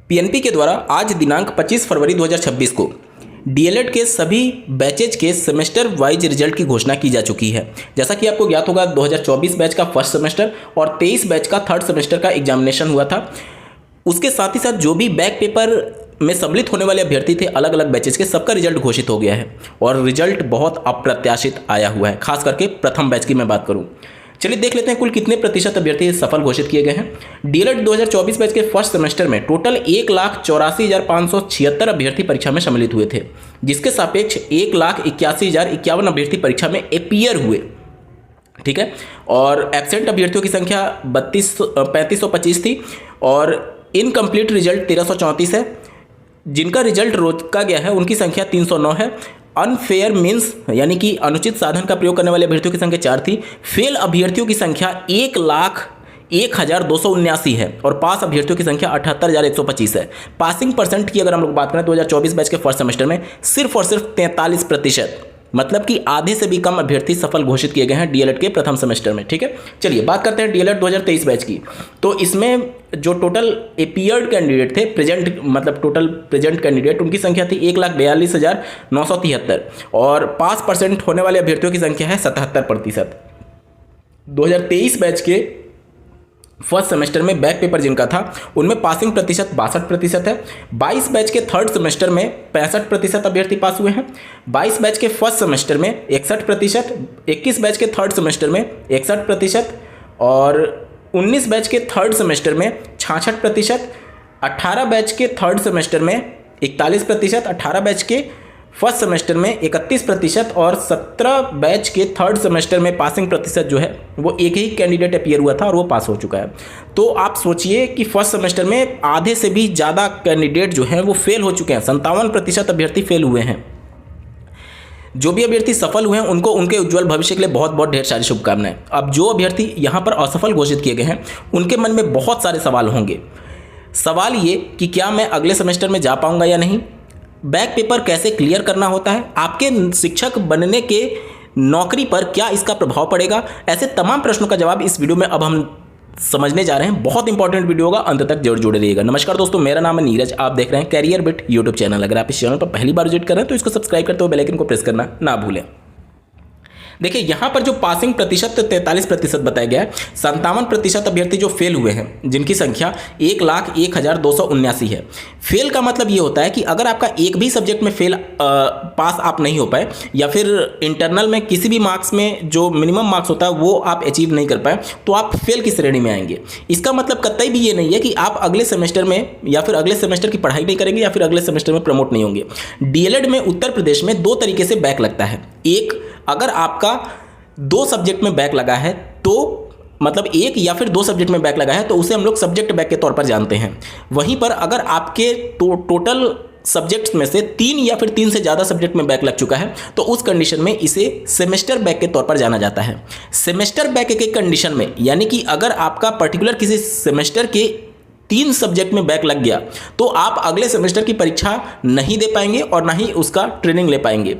PNP के द्वारा आज दिनांक 25 फरवरी 2026 को डीएलएड के सभी बैचेज के सेमेस्टर वाइज रिजल्ट की घोषणा की जा चुकी है। जैसा कि आपको ज्ञात होगा 2024 बैच का फर्स्ट सेमेस्टर और 23 बैच का थर्ड सेमेस्टर का एग्जामिनेशन हुआ था। उसके साथ ही साथ जो भी बैक पेपर में सम्मिलित होने वाले अभ्यर्थी थे अलग अलग बैचेज के, सबका रिजल्ट घोषित हो गया है और रिजल्ट बहुत अप्रत्याशित आया हुआ है। खास करके प्रथम बैच की मैं बात करूं, चलिए देख लेते हैं कुल कितने प्रतिशत अभ्यर्थी सफल घोषित किए गए हैं। डीएलएड 2024 बैच के फर्स्ट सेमेस्टर में टोटल 1,84,576 अभ्यर्थी परीक्षा में सम्मिलित हुए थे, जिसके सापेक्ष 1,81,051 अभ्यर्थी परीक्षा में अपीयर हुए। ठीक है, और एब्सेंट अभ्यर्थियों की संख्या 3525 थी और इनकम्प्लीट रिजल्ट 1334 है। जिनका रिजल्ट रोका गया है उनकी संख्या 309 है। अनफेयर मीन्स यानी कि अनुचित साधन का प्रयोग करने वाले अभ्यर्थियों की संख्या 4 थी। फेल अभ्यर्थियों की संख्या 1,01,279 है और पास अभ्यर्थियों की संख्या 78,125 है। पासिंग परसेंट की अगर हम लोग बात करें 2024 बैच के फर्स्ट सेमेस्टर में सिर्फ और सिर्फ 43%, मतलब कि आधे से भी कम अभ्यर्थी सफल घोषित किए गए हैं डीएलएड के प्रथम सेमेस्टर में। ठीक है, चलिए बात करते हैं डीएलएड 2023 बैच की। तो इसमें जो टोटल अपीयर्ड कैंडिडेट थे, टोटल प्रेजेंट कैंडिडेट, उनकी संख्या थी 1,42,973 और पास परसेंट होने वाले अभ्यर्थियों की संख्या है 77%। 2023 बैच के फर्स्ट सेमेस्टर में बैक पेपर जिनका था उनमें पासिंग प्रतिशत 62% है। 22 बैच के थर्ड सेमेस्टर में 65% अभ्यर्थी पास हुए हैं। 22 बैच के फर्स्ट सेमेस्टर में 61%, 21 बैच के थर्ड सेमेस्टर में 61% और 19 बैच के थर्ड सेमेस्टर में 66%, 18 बैच के थर्ड सेमेस्टर में 41%, 18 बैच के फर्स्ट सेमेस्टर में 31% और 17 बैच के थर्ड सेमेस्टर में पासिंग प्रतिशत जो है वो एक ही कैंडिडेट अपीयर हुआ था और वो पास हो चुका है। तो आप सोचिए कि फर्स्ट सेमेस्टर में आधे से भी ज़्यादा कैंडिडेट जो हैं वो फेल हो चुके हैं। 57% अभ्यर्थी फेल हुए हैं। जो भी अभ्यर्थी सफल हुए हैं उनको उनके उज्जवल भविष्य के लिए बहुत बहुत ढेर सारी शुभकामनाएं। अब जो अभ्यर्थी यहाँ पर असफल घोषित किए गए हैं उनके मन में बहुत सारे सवाल होंगे। सवाल ये कि क्या मैं अगले सेमेस्टर में जा पाऊँगा या नहीं, बैक पेपर कैसे क्लियर करना होता है, आपके शिक्षक बनने के नौकरी पर क्या इसका प्रभाव पड़ेगा, ऐसे तमाम प्रश्नों का जवाब इस वीडियो में अब हम समझने जा रहे हैं। बहुत इंपॉर्टेंट वीडियो होगा, अंत तक जरूर जुड़े रहिएगा। नमस्कार दोस्तों, मेरा नाम है नीरज, आप देख रहे हैं कैरियर बिट यूट्यूब चैनल। अगर आप इस चैनल पर पहली बार विजिट कर रहे हैं तो इसको सब्सक्राइब करते हुए बेल आइकन को प्रेस करना ना भूलें। देखिए यहाँ पर जो पासिंग प्रतिशत 43% बताया गया है, 57% अभ्यर्थी जो फेल हुए हैं जिनकी संख्या 1,01,279 है। फेल का मतलब ये होता है कि अगर आपका एक भी सब्जेक्ट में पास आप नहीं हो पाए या फिर इंटरनल में किसी भी मार्क्स में जो मिनिमम मार्क्स होता है वो आप अचीव नहीं कर पाए तो आप फेल की श्रेणी में आएंगे। इसका मतलब कतई भी ये नहीं है कि आप अगले सेमेस्टर में या फिर अगले सेमेस्टर की पढ़ाई नहीं करेंगे या फिर अगले सेमेस्टर में प्रमोट नहीं होंगे। डीएलएड में उत्तर प्रदेश में 2 तरीके से बैक लगता है। एक, अगर आपका 2 सब्जेक्ट में बैक लगा है तो मतलब 1 या फिर 2 सब्जेक्ट में बैक लगा है तो उसे हम लोग सब्जेक्ट बैक के तौर पर जानते हैं। वहीं पर अगर आपके टोटल सब्जेक्ट्स में से 3 या फिर 3 से ज़्यादा सब्जेक्ट में बैक लग चुका है तो उस कंडीशन में इसे सेमेस्टर बैक के तौर पर जाना जाता है। सेमेस्टर बैक के कंडीशन में यानी कि अगर आपका पर्टिकुलर किसी सेमेस्टर के 3 सब्जेक्ट में बैक लग गया तो आप अगले सेमेस्टर की परीक्षा नहीं दे पाएंगे और ना ही उसका ट्रेनिंग ले पाएंगे।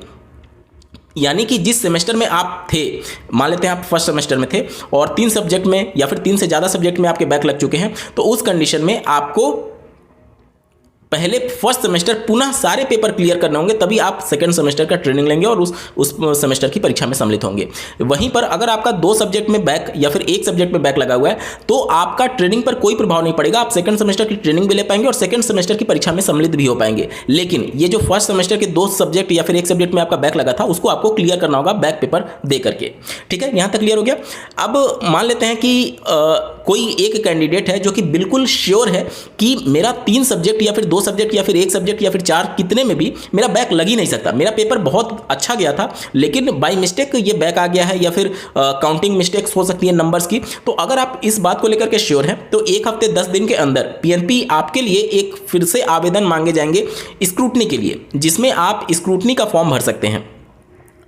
यानी कि जिस सेमेस्टर में आप थे, मान लेते हैं आप फर्स्ट सेमेस्टर में थे और 3 सब्जेक्ट में या फिर 3 से ज़्यादा सब्जेक्ट में आपके बैक लग चुके हैं तो उस कंडीशन में आपको पहले फर्स्ट सेमेस्टर पुनः सारे पेपर क्लियर करने होंगे, तभी आप सेकंड सेमेस्टर का ट्रेनिंग लेंगे और उस सेमेस्टर की परीक्षा में सम्मिलित होंगे। वहीं पर अगर आपका 2 सब्जेक्ट में बैक या फिर 1 सब्जेक्ट में बैक लगा हुआ है तो आपका ट्रेनिंग पर कोई प्रभाव नहीं पड़ेगा। आप सेकंड सेमेस्टर की ट्रेनिंग भी ले पाएंगे और सेकंड सेमेस्टर की परीक्षा में सम्मिलित भी हो पाएंगे। लेकिन ये जो फर्स्ट सेमेस्टर के 2 सब्जेक्ट या फिर 1 सब्जेक्ट में आपका बैक लगा था उसको आपको क्लियर करना होगा बैक पेपर दे करके। ठीक है, यहाँ तक क्लियर हो गया। अब मान लेते हैं कि कोई एक कैंडिडेट है जो कि बिल्कुल श्योर है कि मेरा 3 सब्जेक्ट या फिर 2 सब्जेक्ट या फिर 1 सब्जेक्ट या फिर 4 कितने में भी मेरा बैक लग ही नहीं सकता, मेरा पेपर बहुत अच्छा गया था लेकिन बाय मिस्टेक ये बैक आ गया है या फिर काउंटिंग मिस्टेक्स हो सकती है नंबर्स की। तो अगर आप इस बात को लेकर के श्योर हैं तो 1 हफ्ते 10 दिन के अंदर पीएनपी आपके लिए एक फिर से आवेदन मांगे जाएंगे स्क्रूटनी के लिए, जिसमें आप स्क्रूटनी का फॉर्म भर सकते हैं।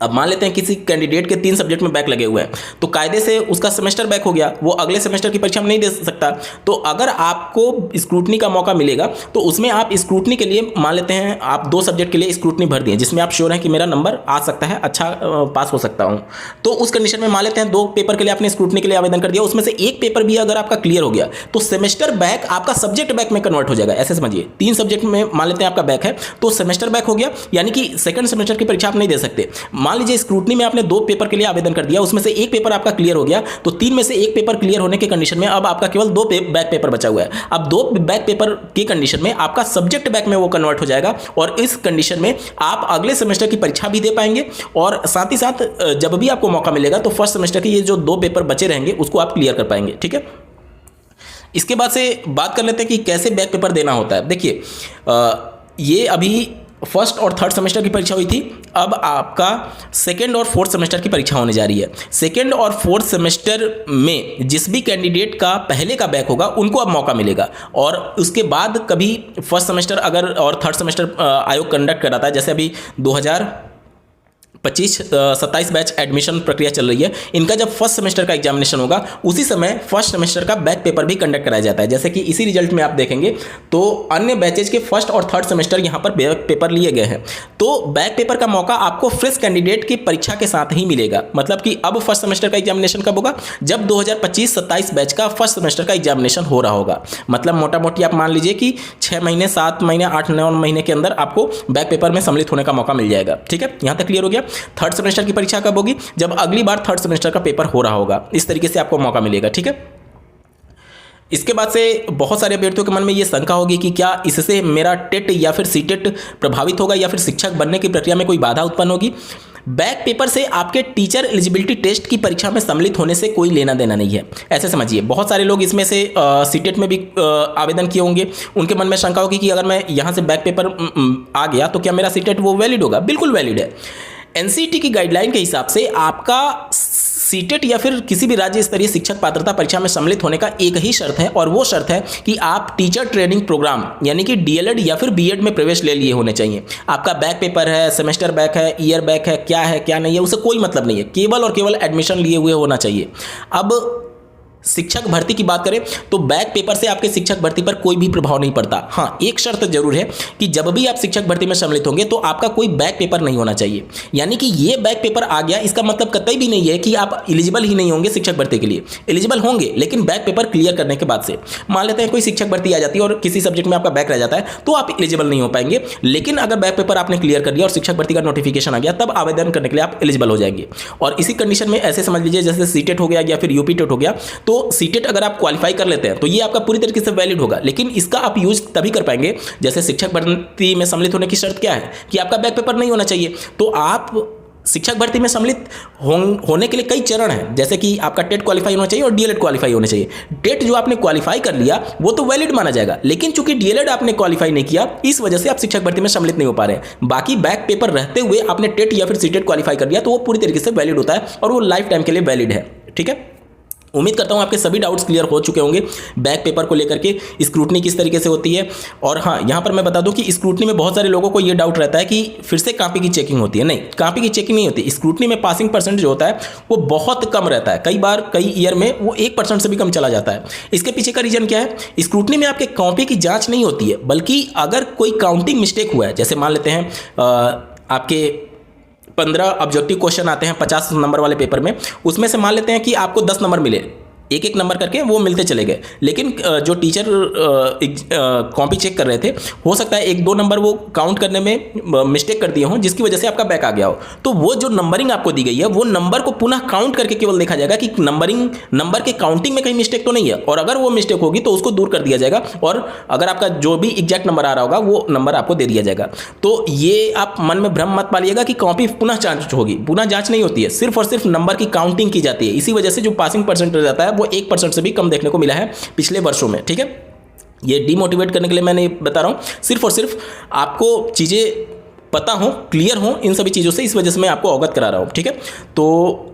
अब मान लेते हैं किसी कैंडिडेट के 3 सब्जेक्ट में बैक लगे हुए हैं, तो कायदे से उसका सेमेस्टर बैक हो गया, वो अगले सेमेस्टर की परीक्षा में नहीं दे सकता। तो अगर आपको स्क्रूटनी का मौका मिलेगा तो उसमें आप स्क्रूटनी के लिए मान लेते हैं आप 2 सब्जेक्ट के लिए स्क्रूटनी भर दिए जिसमें आप श्योर हैं कि मेरा नंबर आ सकता है, अच्छा पास हो सकता हूँ। तो उस कंडीशन में मान लेते हैं 2 पेपर के लिए आपने स्क्रूटनी के लिए आवेदन कर दिया, उसमें से एक पेपर भी अगर आपका क्लियर हो गया तो सेमेस्टर बैक आपका सब्जेक्ट बैक में कन्वर्ट हो जाएगा। ऐसे समझिए 3 सब्जेक्ट में मान लेते हैं आपका बैक है तो सेमेस्टर बैक हो गया, यानी कि सेकंड सेमेस्टर की परीक्षा आप नहीं दे सकते। मान लीजिए स्क्रूटनी में आपने 2 पेपर के लिए आवेदन कर दिया, उसमें से एक पेपर आपका क्लियर हो गया, तो 3 में से एक पेपर क्लियर होने के कंडीशन में अब आपका केवल 2 बैक पेपर बचा हुआ है। अब 2 बैक पेपर की कंडीशन में आपका सब्जेक्ट बैक में वो कन्वर्ट हो जाएगा और इस कंडीशन में आप अगले सेमेस्टर की परीक्षा भी दे पाएंगे और साथ ही साथ जब भी आपको मौका मिलेगा तो फर्स्ट सेमेस्टर के ये जो 2 पेपर बचे रहेंगे उसको आप क्लियर कर पाएंगे। ठीक है, इसके बाद से बात कर लेते हैं कि कैसे बैक पेपर देना होता है। देखिए ये अभी फर्स्ट और थर्ड सेमेस्टर की परीक्षा हुई थी, अब आपका सेकेंड और फोर्थ सेमेस्टर की परीक्षा होने जा रही है। सेकेंड और फोर्थ सेमेस्टर में जिस भी कैंडिडेट का पहले का बैक होगा उनको अब मौका मिलेगा और उसके बाद कभी फर्स्ट सेमेस्टर अगर और थर्ड सेमेस्टर आयोग कंडक्ट कराता है, जैसे अभी 2025-27 बैच एडमिशन प्रक्रिया चल रही है, इनका जब फर्स्ट सेमेस्टर का एग्जामिनेशन होगा उसी समय फर्स्ट सेमेस्टर का बैक पेपर भी कंडक्ट कराया जाता है। जैसे कि इसी रिजल्ट में आप देखेंगे तो अन्य बैचेज के फर्स्ट और थर्ड सेमेस्टर यहाँ पर बैक पेपर लिए गए हैं। तो बैक पेपर का मौका आपको फ्रेश कैंडिडेट की परीक्षा के साथ ही मिलेगा। मतलब कि अब फर्स्ट सेमेस्टर का एग्जामिनेशन कब होगा, जब 2025-27 बैच का फर्स्ट सेमेस्टर का एग्जामिनेशन हो रहा होगा। मतलब मोटा मोटी आप मान लीजिए कि 6 महीने 7 महीने 8-9 महीने के अंदर आपको बैक पेपर में सम्मिलित होने का मौका मिल जाएगा। ठीक है, यहाँ तक क्लियर हो गया। थर्ड सेमेस्टर की परीक्षा कब होगी, जब अगली बार थर्ड सेमेस्टर का पेपर हो रहा होगा। इस तरीके से आपको मौका मिलेगा। ठीक है, इसके बाद से बहुत सारे अभ्यर्थियों के मन में ये शंका होगी कि क्या इससे मेरा टेट या फिर सीटेट प्रभावित होगा या फिर शिक्षक बनने की प्रक्रिया में कोई बाधा उत्पन्न होगी। बैक पेपर से आपके टीचर एलिजिबिलिटी टेस्ट की परीक्षा में सम्मिलित होने से कोई लेना देना नहीं है। ऐसे समझिए, बहुत सारे लोग इसमें से सीटेट में भी आवेदन किए होंगे, उनके मन में शंका होगी कि अगर मैं यहाँ से बैक पेपर आ गया तो क्या मेरा सीटेट वो वैलिड होगा। बिल्कुल वैलिड है। एनसीईटी की गाइडलाइन के हिसाब से आपका सीटेट या फिर किसी भी राज्य स्तरीय शिक्षक पात्रता परीक्षा में सम्मिलित होने का एक ही शर्त है और वो शर्त है कि आप टीचर ट्रेनिंग प्रोग्राम यानी कि डीएलएड या फिर बीएड में प्रवेश ले लिए होने चाहिए। आपका बैक पेपर है, सेमेस्टर बैक है, ईयर बैक है, क्या है क्या नहीं है, उससे कोई मतलब नहीं है, केवल और केवल एडमिशन लिए हुए होना चाहिए। अब शिक्षक भर्ती की बात करें तो बैक पेपर से आपके शिक्षक भर्ती पर कोई भी प्रभाव नहीं पड़ता। हाँ, एक शर्त जरूर है कि जब भी आप शिक्षक भर्ती में सम्मिलित होंगे तो आपका कोई बैक पेपर नहीं होना चाहिए। यानी कि ये बैक पेपर आ गया इसका मतलब कतई भी नहीं है कि आप एलिजिबल ही नहीं होंगे शिक्षक भर्ती के लिए। एलिजिबल होंगे, लेकिन बैक पेपर क्लियर करने के बाद से। मान लेते हैं कोई शिक्षक भर्ती आ जाती है और किसी सब्जेक्ट में आपका बैक रह जाता है तो आप एलिजिबल नहीं हो पाएंगे। लेकिन अगर बैक पेपर आपने क्लियर कर दिया और शिक्षक भर्ती का नोटिफिकेशन आ गया तब आवेदन करने के लिए आप एलिजिबल हो जाएंगे। और इसी कंडीशन में ऐसे समझ लीजिए जैसे सीटेट हो गया या फिर यूपी टेट हो गया, तो सीटेट अगर आप क्वालिफाई कर लेते हैं तो ये आपका पूरी तरीके से वैलिड होगा। लेकिन इसका आप यूज तभी कर पाएंगे जैसे शिक्षक भर्ती में सम्मिलित होने की शर्त क्या है कि आपका बैक पेपर नहीं होना चाहिए। तो आप शिक्षक भर्ती में सम्मिलित होने के लिए कई चरण हैं, जैसे कि आपका टेट क्वालिफाई होना चाहिए और डीएलएड क्वालिफाई होना चाहिए। टेट जो आपने क्वालिफाई कर लिया वो तो वैलिड माना जाएगा, लेकिन चूंकि डीएलएड आपने क्वालिफाई नहीं किया इस वजह से आप शिक्षक भर्ती में सम्मिलित नहीं हो पा रहे हैं। बाकी बैक पेपर रहते हुए आपने टेट या फिर सीटेट क्वालिफाई कर लिया तो वो पूरी तरीके से वैलिड होता है और वो लाइफ टाइम के लिए वैलिड है। ठीक है, उम्मीद करता हूं आपके सभी डाउट्स क्लियर हो चुके होंगे बैक पेपर को लेकर के, स्क्रूटनी किस तरीके से होती है। और हाँ, यहां पर मैं बता दूं कि स्क्रूटनी में बहुत सारे लोगों को ये डाउट रहता है कि फिर से कॉपी की चेकिंग होती है। नहीं, कॉपी की चेकिंग नहीं होती। स्क्रूटनी में पासिंग परसेंट जो होता है वो बहुत कम रहता है, कई बार कई ईयर में वो 1% से भी कम चला जाता है। इसके पीछे का रीजन क्या है, स्क्रूटनी में आपके कॉपी की जाँच नहीं होती है, बल्कि अगर कोई काउंटिंग मिस्टेक हुआ है, जैसे मान लेते हैं आपके 15 ऑब्जेक्टिव क्वेश्चन आते हैं 50 नंबर वाले पेपर में, उसमें से मान लेते हैं कि आपको 10 नंबर मिले, एक एक नंबर करके वो मिलते चले गए, लेकिन जो टीचर कॉपी चेक कर रहे थे हो सकता है 1-2 नंबर वो काउंट करने में मिस्टेक कर दिए हों जिसकी वजह से आपका बैक आ गया हो। तो वो जो नंबरिंग आपको दी गई है वो नंबर को पुनः काउंट करके केवल देखा जाएगा कि नंबर के काउंटिंग में कहीं मिस्टेक तो नहीं है, और अगर वो मिस्टेक होगी तो उसको दूर कर दिया जाएगा और अगर आपका जो भी एग्जैक्ट नंबर आ रहा होगा वो नंबर आपको दे दिया जाएगा। तो ये आप मन में भ्रम मत पालिएगा कि कॉपी पुनः जांच होगी, पुनः जांच नहीं होती है, सिर्फ और सिर्फ नंबर की काउंटिंग की जाती है। इसी वजह से जो पासिंग परसेंटेज रहता है वो 1% से भी कम देखने को मिला है पिछले वर्षों में। ठीक है, ये डिमोटिवेट करने के लिए मैंने बता रहा हूं, सिर्फ और सिर्फ आपको चीजें पता हो, क्लियर हो इन सभी चीजों से, इस वजह से मैं आपको अवगत करा रहा हूं। ठीक है, तो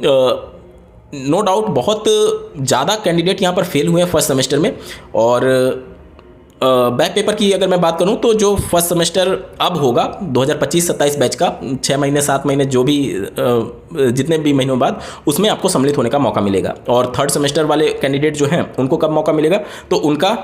नो डाउट बहुत ज़्यादा कैंडिडेट यहाँ पर फेल हुए हैं फर्स्ट सेमेस्टर में, और बैक पेपर की अगर मैं बात करूं तो जो फर्स्ट सेमेस्टर अब होगा 2025-27 बैच का 6 महीने 7 महीने जो भी जितने भी महीनों बाद उसमें आपको सम्मिलित होने का मौका मिलेगा। और थर्ड सेमेस्टर वाले कैंडिडेट जो हैं उनको कब मौका मिलेगा, तो उनका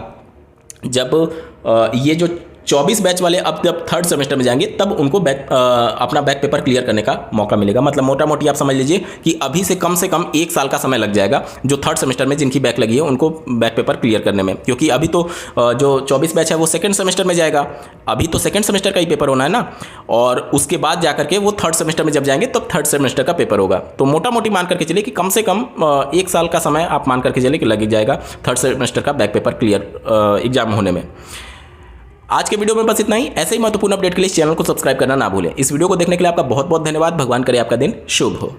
जब ये जो 24 बैच वाले अब जब थर्ड सेमेस्टर में जाएंगे तब उनको अपना बैक पेपर क्लियर करने का मौका मिलेगा। मतलब मोटा मोटी आप समझ लीजिए कि अभी से कम 1 साल का समय लग जाएगा जो थर्ड सेमेस्टर में जिनकी बैक लगी है उनको बैक पेपर क्लियर करने में, क्योंकि अभी तो जो 24 बैच है वो सेकंड सेमेस्टर में जाएगा। अभी तो सेकंड सेमेस्टर का ही पेपर होना है ना, और उसके बाद जाकर के वो थर्ड सेमेस्टर में जब जाएंगे तब थर्ड सेमेस्टर का पेपर होगा। तो मोटा मोटी मान करके चलिए कि कम से कम 1 साल का समय आप मान करके चलिए कि लग जाएगा थर्ड सेमेस्टर का बैक पेपर क्लियर एग्जाम होने में। आज के वीडियो में बस इतना ही। ऐसे ही महत्वपूर्ण अपडेट के लिए इस चैनल को सब्सक्राइब करना ना भूलें। इस वीडियो को देखने के लिए आपका बहुत बहुत धन्यवाद। भगवान करे आपका दिन शुभ हो।